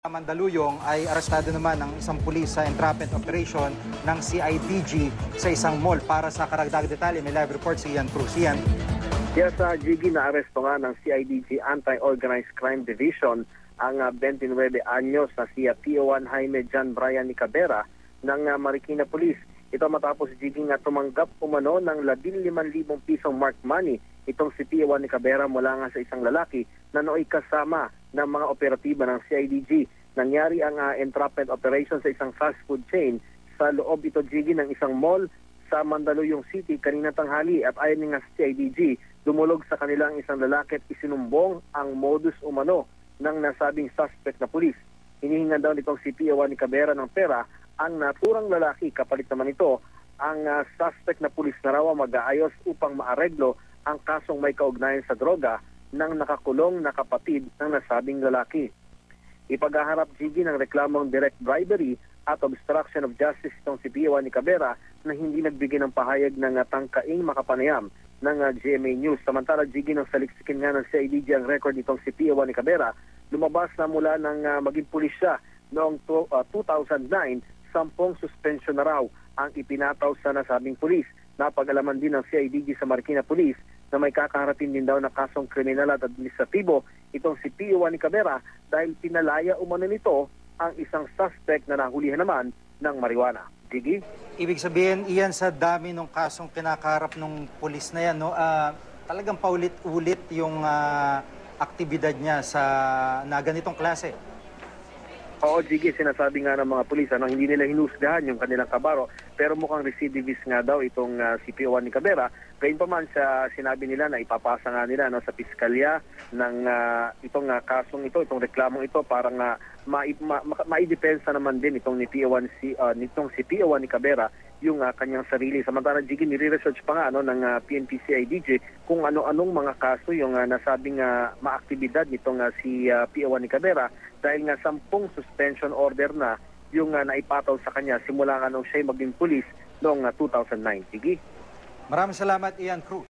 Mandaluyong ay arestado naman ng isang pulis sa entrapment operation ng CIDG sa isang mall. Para sa karagdag detalye, may live report si Ian Cruz. Ian. Yes, Jiggy, na-aresto nga ng CIDG Anti-Organized Crime Division ang 29 anyos na si PO1 Jaime John Brian Nicabera ng Marikina Police. Ito matapos Jiggy nga tumanggap umano ng 15,000 pisong marked money itong si PO1 Nicabera mula nga sa isang lalaki na nooy kasama ng mga operatiba ng CIDG. Nangyari ang entrapment operation sa isang fast food chain sa loob ito Jiggy ng isang mall sa Mandaluyong City kanina tanghali at ayon nga sa CIDG, dumulog sa kanilang isang lalaki at isinumbong ang modus umano ng nasabing suspect na pulis. Hinihingan daw nitong si PO1 Nicabera ng pera ang naturang lalaki, kapalit naman ito ang suspect na pulis na raw mag-aayos upang maareglo ang kasong may kaugnayan sa droga ng nakakulong na kapatid ng nasabing lalaki. Ipaghaharap Gigi ng reklamong direct bribery at obstruction of justice itong si PO1 Nicabera na hindi nagbigay ng pahayag ng tangkaing makapanayam ng GMA News. Samantala Gigi ng saliksikin nga ng CIDG ang record nitong si PO1 Nicabera, lumabas na mula ng maging pulis siya noong 2009, 10 suspension na raw ang ipinataw sa nasabing pulis. Napag-alaman din ng CIDG sa Marikina Police na may kakaharapin din daw na kasong kriminal at administratibo itong si PO1 Nicabera dahil pinalaya umano nito ang isang suspect na nahulihan naman ng marijuana. Gigi? Ibig sabihin, Ian, sa dami ng kasong kinakaharap ng pulis na yan, no, talagang paulit-ulit yung aktibidad niya na ganitong klase. Oo, Gigi, sinasabi nga ng mga pulis, hindi nila hinusgahan yung kanilang kabaro, pero mukhang recidivist nga daw itong si PO1 Nicabera. Gayunpaman sa sinabi nila na ipapasa nga nila sa piskalya ng itong kasong ito, itong reklamong ito para nga maidepensa naman din itong nitong si PO1 Nicabera yung kanyang sarili. Samantala, Gigi, nire-research pa nga ng PNP CIDG kung ano-anong mga kaso yung nasabing maaktibidad nitong si PO1 Nicabera dahil nga 10 suspension order na yung naipataw sa kanya simula nga nung siya maging pulis noong 2009. Gigi? Maraming salamat, Ian Cruz.